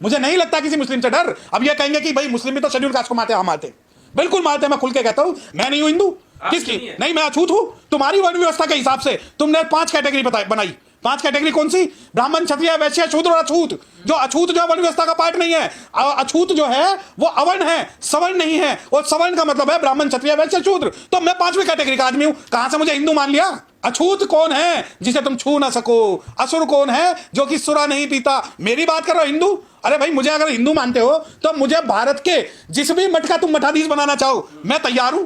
मुझे नहीं लगता किसी मुस्लिम से डर। अब ये कहेंगे कि भाई मुस्लिम भी तो शेड्यूल कास्ट को मारते, हम मारते, बिल्कुल मारते। मैं खुल के कहता हूं, मैं नहीं हूं हिंदू। किसकी नहीं, मैं अछूत हूं। तुम्हारी वर्ण व्यवस्था के हिसाब से तुमने 5 कैटेगरी बनाई। 5 कैटेगरी कौन सी? ब्राह्मण, क्षत्रिय, वैश्य, शूद्र और अछूत। जो अछूत जो वर्ण व्यवस्था का पार्ट नहीं है, अछूत जो है वो अवर्ण है, सवर्ण नहीं है। और सवर्ण का मतलब है ब्राह्मण, क्षत्रिय, वैश्य, शूद्र। तो मैं 5वीं कैटेगरी का आदमी हूं, कहां से मुझे हिंदू मान लिया? अछूत कौन है जिसे तुम छू ना सको? असुर कौन है जो कि सुरा नहीं पीता? मेरी बात करो हिंदू। अरे भाई, मुझे अगर हिंदू मानते हो तो मुझे भारत के जिस भी मठ का तुम मठाधीश बनाना चाहो, मैं तैयार हूं।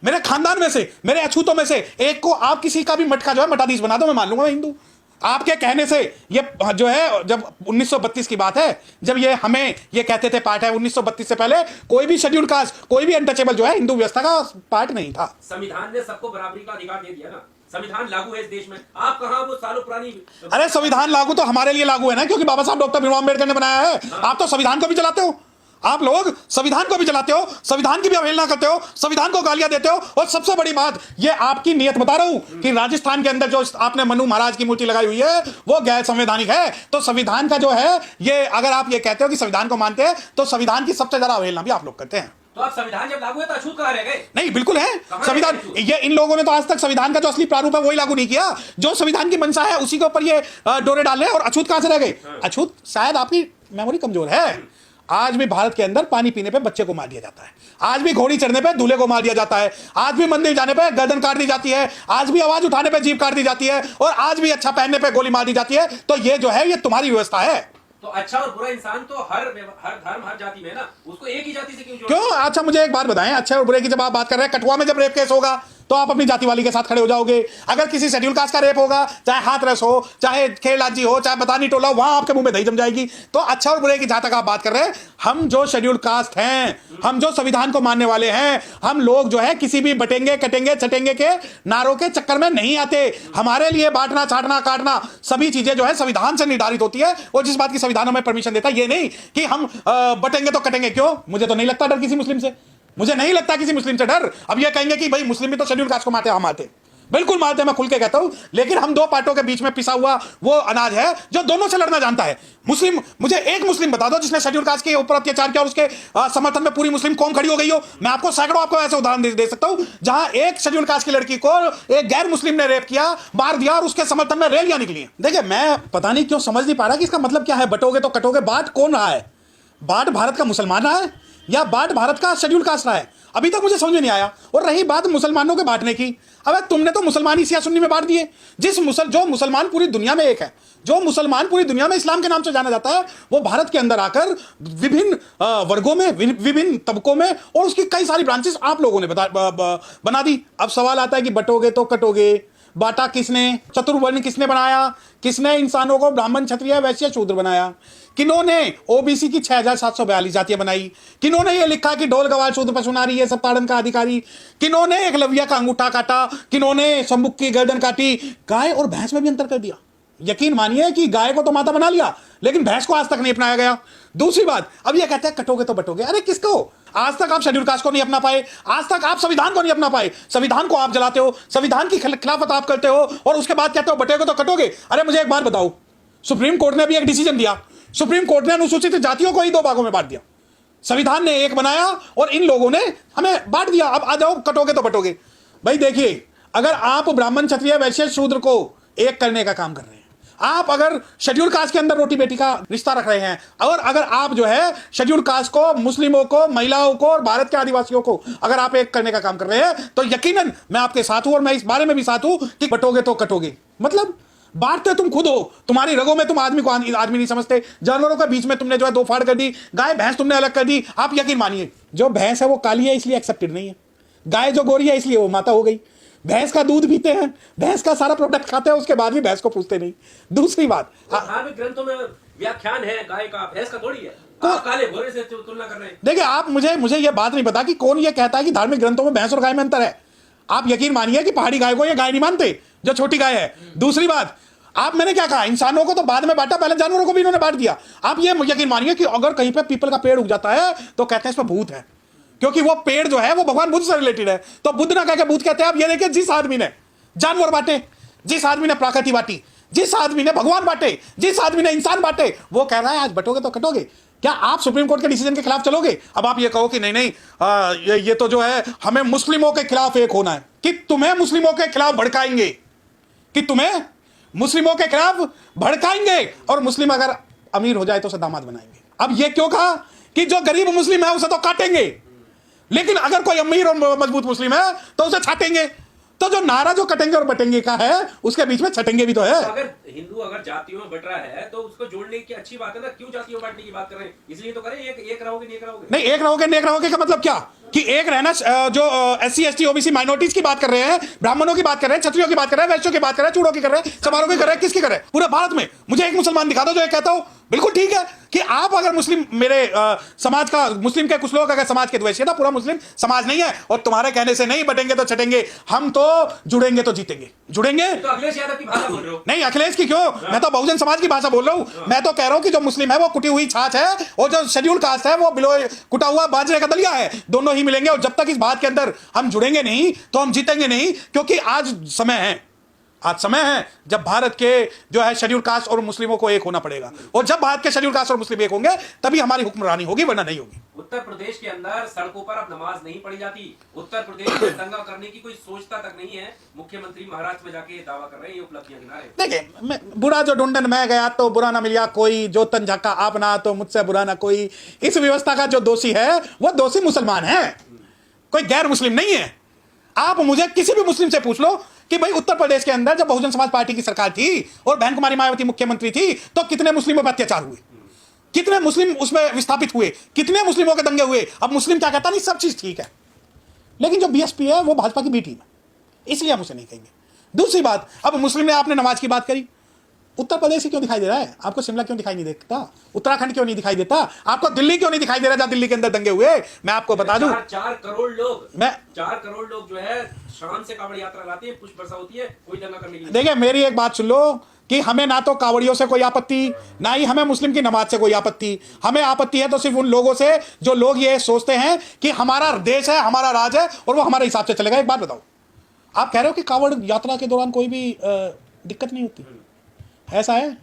मेरे खानदान में से, मेरे अछूतों में से एक को आप किसी का भी मठ का जो है मठाधीश बना दो, मैं मान लूंगा हिंदू। आपके कहने से ये जो है, जब 1932 की बात है, जब ये हमें ये कहते थे पार्ट है, 1932 से पहले कोई भी शेड्यूल कास्ट, कोई भी अनटचेबल जो है हिंदू व्यवस्था का पार्ट नहीं था। संविधान ने सबको बराबरी का अधिकार दे दिया ना। संविधान लागू है इस देश में। आप कहां वो सालों पुरानी। अरे संविधान लागू तो हमारे लिए लागू है ना, क्योंकि बाबा साहब डॉक्टर भीमराव अम्बेडकर ने बनाया है। आप तो संविधान को भी चलाते हो, आप लोग संविधान को भी चलाते हो, संविधान की भी अवहेलना करते हो, संविधान को गालियां देते हो। और सबसे बड़ी बात, ये आपकी नीयत बता रहा हूं कि राजस्थान के अंदर जो आपने मनु महाराज की मूर्ति लगाई हुई है वो गैर संवैधानिक है। तो संविधान का जो है, ये अगर आप ये कहते हो कि संविधान को मानते हैं, तो संविधान की सबसे ज्यादा अवहेलना भी आप लोग करते हैं। तो आप संविधान जब लागू है तो अछूत कहां रह गए? नहीं, बिल्कुल है संविधान। ये इन लोगों ने तो आज तक संविधान का जो असली प्रारूप है वही लागू नहीं किया। जो संविधान की मंशा है उसी के ऊपर ये डोरे डाल रहे हैं। और अछूत कहां से रह गए? अछूत शायद आपकी मेमोरी कमजोर है। आज भी भारत के अंदर पानी पीने पे बच्चे को मार दिया जाता है, आज भी घोड़ी चढ़ने पे दूल्हे को मार दिया जाता है, आज भी मंदिर जाने पे गर्दन काट दी जाती है, आज भी आवाज उठाने पे जीभ काट दी जाती है, और आज भी अच्छा पहनने पे गोली मार दी जाती है। तो ये जो है, ये तुम्हारी व्यवस्था है। तो अच्छा और बुरा इंसान तो हर धर्म, हर जाति में ना, उसको एक ही जाति से क्यों क्यों? अच्छा मुझे एक बात बताएं, अच्छे और बुरे की जब आप बात कर रहे हैं, कठुआ में जब रेप केस होगा तो आप अपनी जाति वाली के साथ खड़े हो जाओगे। अगर किसी शेड्यूल कास्ट का रेप होगा, चाहे हाथरस हो, चाहे खेलाजी हो, चाहे बतानी टोला, वहां आपके मुंह में दही जम जाएगी। तो अच्छा और बुरे की जहां तक आप बात कर रहे हैं, हम जो शेड्यूल कास्ट हैं, हम जो संविधान को मानने वाले हैं, हम लोग जो है किसी भी बटेंगे, कटेंगे, चटेंगे के नारों के चक्कर में नहीं आते। हमारे लिए बांटना, छाटना, काटना सभी चीजें जो है संविधान से निर्धारित होती है। और जिस बात की संविधान हमें परमिशन देता है, ये नहीं कि हम बटेंगे तो कटेंगे। क्यों? मुझे तो नहीं लगता डर किसी मुस्लिम से, मुझे नहीं लगता किसी मुस्लिम से डर। अब ये कहेंगे कि भाई मुस्लिम भी तो शेड्यूल कास्ट को मारते, हम मारते, बिल्कुल मारते, मैं खुल के कहता हूं। लेकिन हम दो पार्टों के बीच में पिसा हुआ वो अनाज है जो दोनों से लड़ना जानता है। मुस्लिम, मुझे एक मुस्लिम बता दो जिसने शेड्यूल कास्ट के ऊपर अत्याचार किया और उसके समर्थन में पूरी मुस्लिम कौम खड़ी हो गई हो। मैं आपको सैकड़ों आपको ऐसे उदाहरण दे सकता हूं जहां एक शेड्यूल कास्ट की लड़की को एक गैर मुस्लिम ने रेप किया, मार दिया, और उसके समर्थन में रैलियां निकली। देखिए, मैं पता नहीं क्यों समझ नहीं पा रहा कि इसका मतलब क्या है, बटोगे तो कटोगे। बांट कौन रहा है? बांट भारत का मुसलमान रहा है या बांट भारत का शेड्यूल कास्ट रहा है? अभी तक मुझे समझ में नहीं आया। और रही बात मुसलमानों के बांटने की, अब तुमने तो मुसलमान ही शिया सुन्नी में बांट दिए। जो मुसलमान पूरी दुनिया में एक है, जो मुसलमान पूरी दुनिया में इस्लाम के नाम से जाना जाता है, वो भारत के अंदर आकर विभिन्न वर्गों में, विभिन्न तबकों में, और उसकी कई सारी ब्रांचेस आप लोगों ने बना दी। अब सवाल आता है कि बटोगे तो कटोगे। बांटा किसने? चतुर्वर्ण किसने बनाया? किसने इंसानों को ब्राह्मण, क्षत्रिय, वैश्य, शूद्र बनाया? किन्होंने ओबीसी की 6742 जातियां बनाई? किन्होंने ये लिखा कि ढोल गवाल शूद्र पशु नारी ये सब ताड़न का अधिकारी? किन्होंने एकलव्य का अंगूठा काटा? किन्होंने शंभुक की गर्दन काटी? गाय और भैंस में भी अंतर कर दिया। यकीन मानिए कि गाय को तो माता बना लिया, लेकिन भैंस को आज तक नहीं अपनाया गया। दूसरी बात, अब ये कहते हैं कटोगे तो बटोगे। अरे किसको? आज तक आप शेड्यूल कास्ट को नहीं अपना पाए, आज तक आप संविधान को नहीं अपना पाए। संविधान को आप जलाते हो, संविधान की खिलाफत आप करते हो, और उसके बाद कहते हो बटेगे तो कटोगे। अरे मुझे एक बात बताओ, सुप्रीम कोर्ट ने भी एक डिसीजन दिया। सुप्रीम कोर्ट ने अनुसूचित जातियों को ही 2 भागों में बांट दिया। संविधान ने एक बनाया और इन लोगों ने हमें बांट दिया। अब आ जाओ कटोगे तो बटोगे। भाई देखिए, अगर आप ब्राह्मण, क्षत्रिय, वैश्य, शूद्र को एक करने का काम कर रहे हैं, आप अगर शेड्यूल कास्ट के अंदर रोटी बेटी का रिश्ता रख रहे हैं, और अगर आप जो है शेड्यूल कास्ट को, मुस्लिमों को, महिलाओं को और भारत के आदिवासियों को अगर आप एक करने का काम कर रहे हैं, तो यकीनन मैं आपके साथ हूं, और मैं इस बारे में भी साथ हूं कि बटोगे तो कटोगे। मतलब बांटते तुम खुद हो, तुम्हारी रगों में तुम आदमी को आदमी नहीं समझते। जानवरों के बीच में तुमने जो है 2 फाड़ कर दी, गाय भैंस तुमने अलग कर दी। आप यकीन मानिए, जो भैंस है वो काली है इसलिए एक्सेप्टेड नहीं है, गाय जो गोरी है इसलिए वो माता हो गई। भैंस का दूध पीते हैं, भैंस का सारा प्रोडक्ट खाते हैं, उसके बाद भी भैंस को पूछते नहीं। दूसरी बात, धार्मिक ग्रंथों में व्याख्यान है गाय का, भैंस का थोड़ी है। आप काले घोड़े से तुलना कर रहे हैं। देखिए, आप मुझे ये बात नहीं पता कि कौन ये कहता है कि धार्मिक ग्रंथों में भैंस और गाय में अंतर है। आप यकीन मानिए कि पहाड़ी गाय को ये गाय नहीं मानते जो छोटी गाय है। दूसरी बात, आप, मैंने क्या कहा, इंसानों को तो बाद में बांटा, पहले जानवरों को भी इन्होंने बांट दिया। आप ये यकीन मानिए कि अगर कहीं पे पीपल का पेड़ उग जाता है तो कहते हैं इसमें भूत है, क्योंकि वो पेड़ जो है वो भगवान बुद्ध से रिलेटेड है। तो बुद्ध ना कह के भूत कहते हैं। आप ये देखिए, जिस आदमी ने जानवर बांटे, जिस आदमी ने प्राकृति बांटी, जिस आदमी ने भगवान बांटे, जिस आदमी ने इंसान बांटे, वो कह रहा है आज बटोगे तो कटोगे। क्या आप सुप्रीम कोर्ट के डिसीजन के खिलाफ चलोगे? अब आप ये कहो कि नहीं नहीं ये तो जो है हमें मुस्लिमों के खिलाफ एक होना है, कि तुम्हें मुस्लिमों के खिलाफ भड़काएंगे, कि तुम्हें मुस्लिमों के खिलाफ भड़काएंगे, और मुस्लिम अगर अमीर हो जाए तो उसे दामाद बनाएंगे। अब ये क्यों कहा कि जो गरीब मुस्लिम है उसे तो काटेंगे, लेकिन अगर कोई अमीर और मजबूत मुस्लिम है तो उसे छाटेंगे। तो जो नारा जो कटेंगे और बटेंगे का है, उसके बीच में छटेंगे भी तो है। तो अगर हिंदू अगर जातियों में बट रहा है तो उसको जोड़ने की अच्छी बात है ना, क्यों जातियों में बांटने की बात कर रहे हैं? इसलिए तो करें एक रहोगे नहीं, एक रहोगे नहीं। एक रहोगे नेक रहोगे का मतलब क्या? कि एक रहना, जो SC ST OBC माइनॉरिटीज की बात कर रहे हैं, ब्राह्मणों की बात कर रहे हैं, क्षत्रियों की बात कर रहे हैं, वैश्यों की बात कर रहे हैं, चूड़ों की कर रहे हैं, चमारों की कर रहे हैं, किसकी कर रहे हैं? पूरे भारत में मुझे एक मुसलमान दिखा दो जो ये कहता हो बिल्कुल ठीक है कि आप अगर मुस्लिम, मेरे समाज का, मुस्लिम के कुछ लोग अगर समाज के द्वेषी है ना, पूरा मुस्लिम समाज नहीं है, और तुम्हारे कहने से नहीं बटेंगे तो छटेंगे, हम तो जुड़ेंगे तो जीतेंगे। जुड़ेंगे तो अखिलेश यादव की भाषा बोल रहे हो? नहीं, अखिलेश की क्यों, मैं तो बहुजन समाज की भाषा बोल रहा हूं। मैं तो कह रहा हूं कि जो मुस्लिम है वो कुटी हुई छाछ है, और जो शेड्यूल कास्ट है वो बिलो कुटा हुआ बाजरे का दलिया है, दोनों ही मिलेंगे। और जब तक इस बात के अंदर हम जुड़ेंगे नहीं तो हम जीतेंगे नहीं, क्योंकि आज समय है, आज समय है जब भारत के जो है शेड्यूल कास्ट और मुस्लिमों को एक होना पड़ेगा, और जब भारत के शेड्यूल कास्ट और मुस्लिम एक होंगे तभी हमारी हुक्मरानी होगी, वरना नहीं होगी। उत्तर प्रदेश के अंदर सड़कों पर अब नमाज नहीं पढ़ी जाती। उत्तर प्रदेश में दंगा करने की कोई सोचता तक नहीं है। मुख्यमंत्री महाराष्ट्र में जाके दावा कर रहे हैं, ये उपलब्धियां गिना रहे हैं। देखिए, बुरा जो ढूंढन मैं गया तो बुरा ना मिलिया कोई, जो तन झाका आप ना तो मुझसे बुरा ना कोई। इस व्यवस्था का जो दोषी है वो दोषी मुसलमान है, कोई गैर मुस्लिम नहीं है। आप मुझे किसी भी मुस्लिम से पूछ लो कि भाई उत्तर प्रदेश के अंदर जब बहुजन समाज पार्टी की सरकार थी और बहन कुमारी मायावती मुख्यमंत्री थी तो कितने मुस्लिमों पर अत्याचार हुए, कितने मुस्लिम उसमें विस्थापित हुए, कितने मुस्लिमों के दंगे हुए। अब मुस्लिम क्या कहता, नहीं सब चीज ठीक है, लेकिन जो BSP है वो भाजपा की बी टीम है, इसलिए हम उसे नहीं कहेंगे। दूसरी बात, अब मुस्लिम ने, आपने नमाज की बात करी, उत्तर प्रदेश ही क्यों दिखाई दे रहा है आपको? शिमला क्यों दिखाई नहीं देता? उत्तराखंड क्यों नहीं दिखाई देता आपको? दिल्ली क्यों नहीं दिखाई दे रहा जहां दिल्ली के अंदर दंगे हुए? मैं आपको बता दूं, 4 करोड़ लोग, मैं 4 करोड़ लोग जो है शान से कांवड़ यात्रा लाते हैं, पुष्प वर्षा होती है, कोई दंगा करने की नहीं। देखिए, मेरी एक बात सुन लो कि हमें ना तो कावड़ियों से कोई आपत्ति, ना ही हमें मुस्लिम की नमाज से कोई आपत्ति। हमें आपत्ति है तो सिर्फ उन लोगों से जो लोग ये सोचते हैं कि हमारा देश है, हमारा राज है और वो हमारे हिसाब से चलेगा। एक बात बताओ, आप कह रहे हो कि कावड़ यात्रा के दौरान कोई भी दिक्कत नहीं होती, ऐसा है?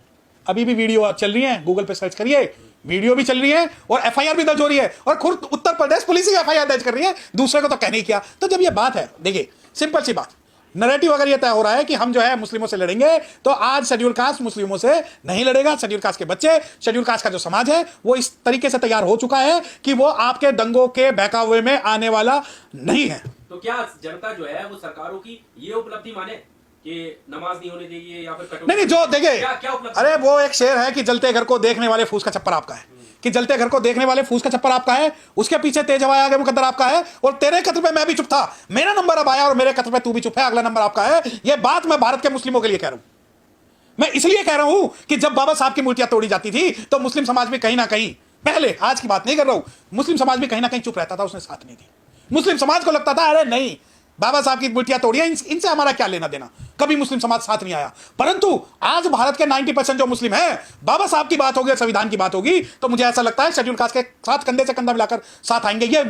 अभी भी वीडियो चल रही है, गूगल पे सर्च करिए, वीडियो भी चल रही है और FIR भी दर्ज हो रही है, और खुद उत्तर प्रदेश पुलिस ही FIR दर्ज कर रही है, दूसरे को तो कहने ही किया। तो जब ये बात है, देखिए सिंपल सी बात, नैरेटिव अगर ये तय हो रहा है कि हम जो है मुस्लिमों से लड़ेंगे, तो आज शेड्यूल कास्ट मुस्लिमों से नहीं लड़ेगा। शेड्यूल कास्ट के बच्चे, शेड्यूल कास्ट का जो समाज है वो इस तरीके से तैयार हो चुका है कि वो आपके दंगों के बहकावे में आने वाला नहीं है। तो क्या जनता जो है वो सरकारों की ये उपलब्धि माने कि नमाज नहीं होने देगी या फिर नहीं, जो देखे, क्या उपलब्धि? अरे वो एक शेर है कि जलते घर को देखने वाले फूस का छप्पर आपका है, कि जलते घर को देखने वाले फूस का छप्पर आपका है, उसके पीछे तेज हवाएं आगे मुकद्दर आपका है, और तेरे कत्ल पे मैं भी चुप था, मेरा नंबर अब आया और मेरे कत्ल पे तू भी चुप है, अगला नंबर आपका है। ये बात मैं भारत के मुस्लिमों के लिए कह रहा हूं। मैं इसलिए कह रहा हूं कि जब बाबा साहब की मूर्तियां तोड़ी जाती थी तो मुस्लिम समाज भी कहीं ना कहीं, पहले, आज की बात नहीं कर रहा हूं, मुस्लिम समाज भी कहीं ना कहीं चुप रहता था, उसने साथ नहीं दी। मुस्लिम समाज को लगता था अरे नहीं, बाबा साहब की मूर्तियां तोड़ियां, इनसे हमारा क्या लेना देना, कभी मुस्लिम समाज साथ नहीं आया। परंतु आज भारत के 90% जो मुस्लिम है, बाबा साहब की बात होगी, संविधान की बात होगी, तो मुझे ऐसा लगता है शेड्यूल कास्ट के साथ कंधे से कंधा मिलाकर साथ आएंगे। ये